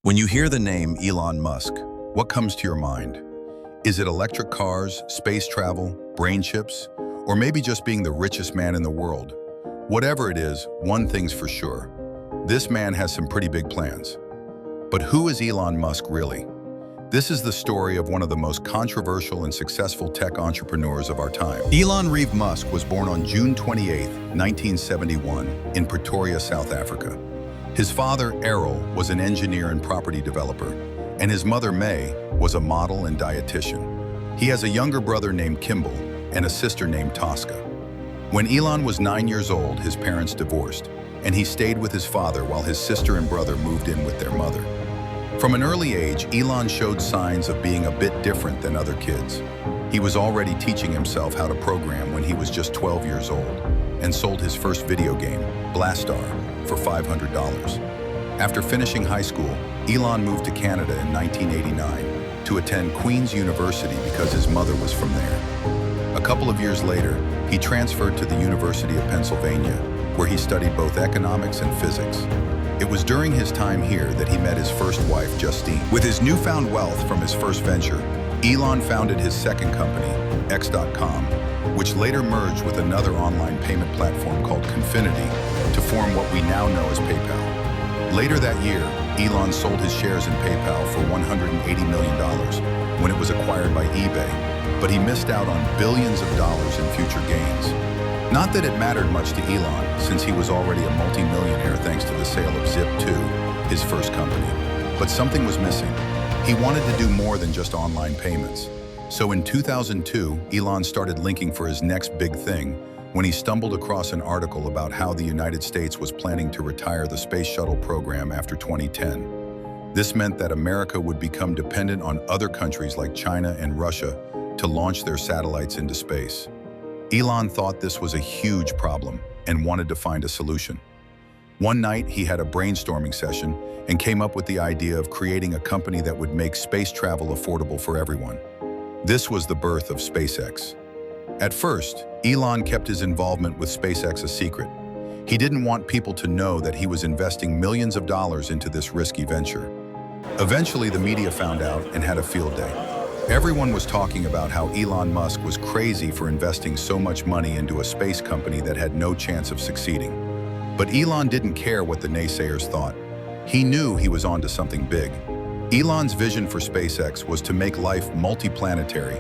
When you hear the name Elon Musk, what comes to your mind? Is it electric cars, space travel, brain chips, or maybe just being the richest man in the world? Whatever it is, one thing's for sure. This man has some pretty big plans. But who is Elon Musk really? This is the story of one of the most controversial and successful tech entrepreneurs of our time. Elon Reeve Musk was born on June 28, 1971, in Pretoria, South Africa. His father, Errol, was an engineer and property developer, and his mother, May, was a model and dietitian. He has a younger brother named Kimball and a sister named Tosca. When Elon was 9 years old, his parents divorced, and he stayed with his father while his sister and brother moved in with their mother. From an early age, Elon showed signs of being a bit different than other kids. He was already teaching himself how to program when he was just 12 years old and sold his first video game, Blastar, for $500. After finishing high school, Elon moved to Canada in 1989 to attend Queen's University because his mother was from there. A couple of years later, he transferred to the University of Pennsylvania, where he studied both economics and physics. It was during his time here that he met his first wife, Justine. With his newfound wealth from his first venture, Elon founded his second company, X.com, which later merged with another online payment platform called Confinity to form what we now know as PayPal. Later that year, Elon sold his shares in PayPal for $180 million when it was acquired by eBay, but he missed out on billions of dollars in future gains. Not that it mattered much to Elon, since he was already a multi-millionaire thanks to the sale of Zip2, his first company. But something was missing. He wanted to do more than just online payments. So in 2002, Elon started linking for his next big thing when he stumbled across an article about how the United States was planning to retire the space shuttle program after 2010. This meant that America would become dependent on other countries like China and Russia to launch their satellites into space. Elon thought this was a huge problem and wanted to find a solution. One night, he had a brainstorming session and came up with the idea of creating a company that would make space travel affordable for everyone. This was the birth of SpaceX. At first, Elon kept his involvement with SpaceX a secret. He didn't want people to know that he was investing millions of dollars into this risky venture. Eventually, the media found out and had a field day. Everyone was talking about how Elon Musk was crazy for investing so much money into a space company that had no chance of succeeding. But Elon didn't care what the naysayers thought. He knew he was onto something big. Elon's vision for SpaceX was to make life multiplanetary,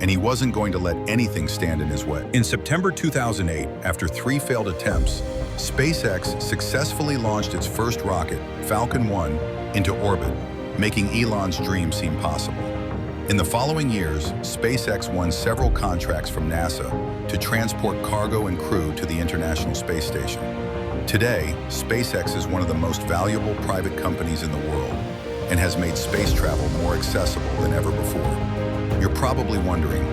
and he wasn't going to let anything stand in his way. In September 2008, after 3 failed attempts, SpaceX successfully launched its first rocket, Falcon 1, into orbit, making Elon's dream seem possible. In the following years, SpaceX won several contracts from NASA to transport cargo and crew to the International Space Station. Today, SpaceX is one of the most valuable private companies in the world and has made space travel more accessible than ever before. You're probably wondering,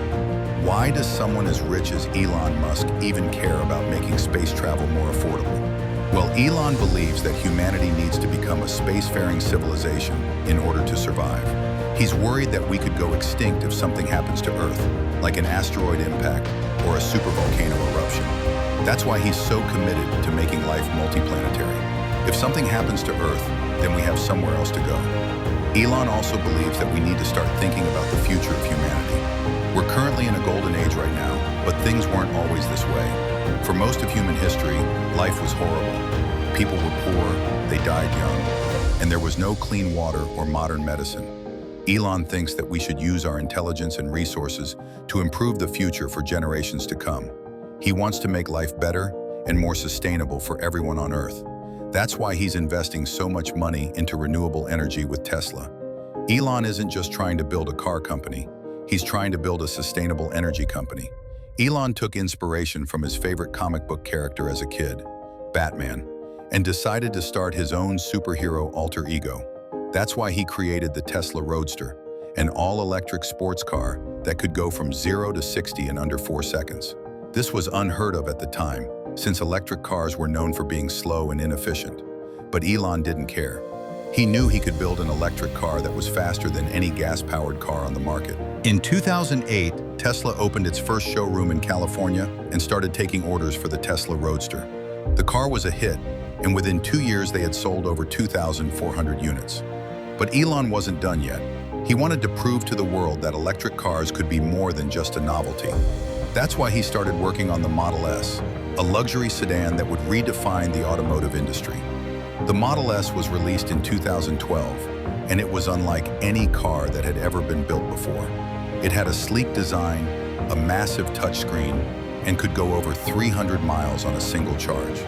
why does someone as rich as Elon Musk even care about making space travel more affordable? Well, Elon believes that humanity needs to become a spacefaring civilization in order to survive. He's worried that we could go extinct if something happens to Earth, like an asteroid impact or a supervolcano eruption. That's why he's so committed to making life multiplanetary. If something happens to Earth, then we have somewhere else to go. Elon also believes that we need to start thinking about the future of humanity. We're currently in a golden age right now, but things weren't always this way. For most of human history, life was horrible. People were poor, they died young, and there was no clean water or modern medicine. Elon thinks that we should use our intelligence and resources to improve the future for generations to come. He wants to make life better and more sustainable for everyone on Earth. That's why he's investing so much money into renewable energy with Tesla. Elon isn't just trying to build a car company, he's trying to build a sustainable energy company. Elon took inspiration from his favorite comic book character as a kid, Batman, and decided to start his own superhero alter ego. That's why he created the Tesla Roadster, an all-electric sports car that could go from 0 to 60 in under 4 seconds. This was unheard of at the time, since electric cars were known for being slow and inefficient. But Elon didn't care. He knew he could build an electric car that was faster than any gas-powered car on the market. In 2008, Tesla opened its first showroom in California and started taking orders for the Tesla Roadster. The car was a hit, and within 2 years they had sold over 2,400 units. But Elon wasn't done yet. He wanted to prove to the world that electric cars could be more than just a novelty. That's why he started working on the Model S, a luxury sedan that would redefine the automotive industry. The Model S was released in 2012, and it was unlike any car that had ever been built before. It had a sleek design, a massive touchscreen, and could go over 300 miles on a single charge.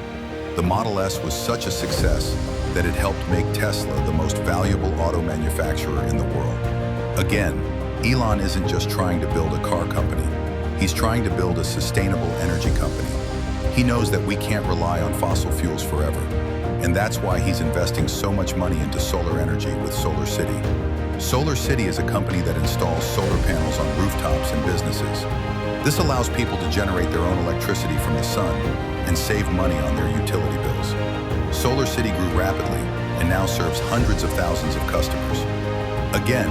The Model S was such a success that it helped make Tesla the most valuable auto manufacturer in the world. Again, Elon isn't just trying to build a car company. He's trying to build a sustainable energy company. He knows that we can't rely on fossil fuels forever, and that's why he's investing so much money into solar energy with SolarCity. SolarCity is a company that installs solar panels on rooftops and businesses. This allows people to generate their own electricity from the sun and save money on their utility bills. SolarCity grew rapidly and now serves hundreds of thousands of customers. Again,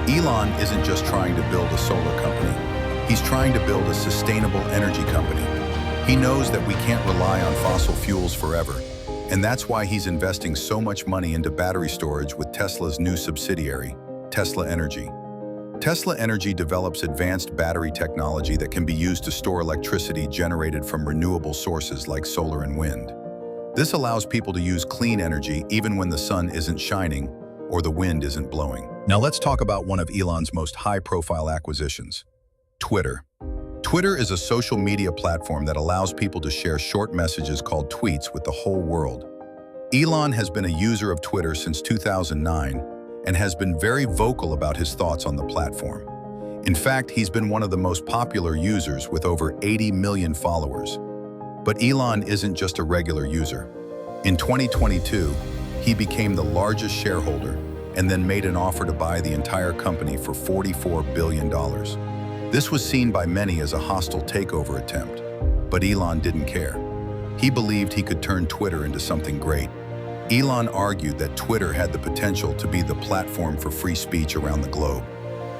Elon isn't just trying to build a solar company. He's trying to build a sustainable energy company. He knows that we can't rely on fossil fuels forever, and that's why he's investing so much money into battery storage with Tesla's new subsidiary, Tesla Energy. Tesla Energy develops advanced battery technology that can be used to store electricity generated from renewable sources like solar and wind. This allows people to use clean energy even when the sun isn't shining or the wind isn't blowing. Now let's talk about one of Elon's most high-profile acquisitions, Twitter. Twitter is a social media platform that allows people to share short messages called tweets with the whole world. Elon has been a user of Twitter since 2009 and has been very vocal about his thoughts on the platform. In fact, he's been one of the most popular users with over 80 million followers. But Elon isn't just a regular user. In 2022, he became the largest shareholder and then made an offer to buy the entire company for $44 billion. This was seen by many as a hostile takeover attempt, but Elon didn't care. He believed he could turn Twitter into something great. Elon argued that Twitter had the potential to be the platform for free speech around the globe,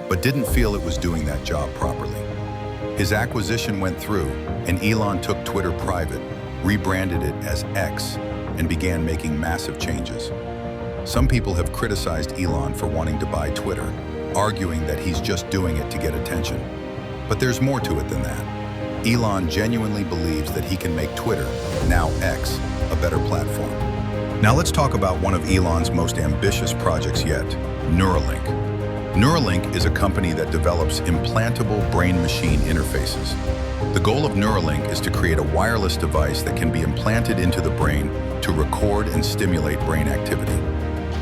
but didn't feel it was doing that job properly. His acquisition went through, and Elon took Twitter private, rebranded it as X, and began making massive changes. Some people have criticized Elon for wanting to buy Twitter, arguing that he's just doing it to get attention. But there's more to it than that. Elon genuinely believes that he can make Twitter, now X, a better platform. Now let's talk about one of Elon's most ambitious projects yet, Neuralink. Neuralink is a company that develops implantable brain-machine interfaces. The goal of Neuralink is to create a wireless device that can be implanted into the brain to record and stimulate brain activity.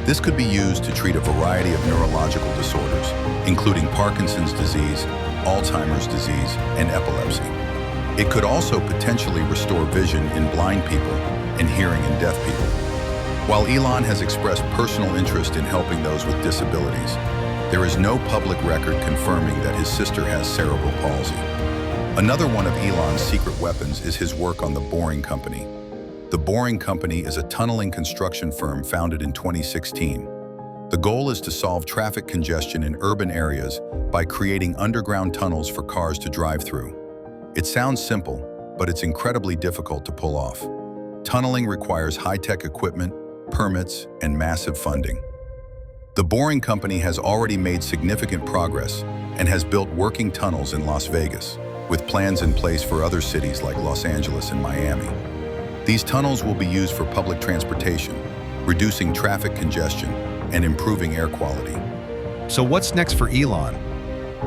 This could be used to treat a variety of neurological disorders, including Parkinson's disease, Alzheimer's disease, and epilepsy. It could also potentially restore vision in blind people and hearing in deaf people. While Elon has expressed personal interest in helping those with disabilities, there is no public record confirming that his sister has cerebral palsy. Another one of Elon's secret weapons is his work on the Boring Company. The Boring Company is a tunneling construction firm founded in 2016. The goal is to solve traffic congestion in urban areas by creating underground tunnels for cars to drive through. It sounds simple, but it's incredibly difficult to pull off. Tunneling requires high-tech equipment, permits, and massive funding. The Boring Company has already made significant progress and has built working tunnels in Las Vegas, with plans in place for other cities like Los Angeles and Miami. These tunnels will be used for public transportation, reducing traffic congestion and improving air quality. So what's next for Elon?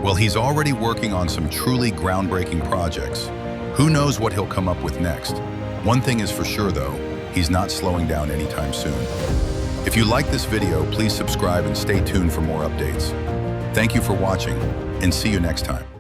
Well, he's already working on some truly groundbreaking projects. Who knows what he'll come up with next? One thing is for sure though, he's not slowing down anytime soon. If you like this video, please subscribe and stay tuned for more updates. Thank you for watching, and see you next time.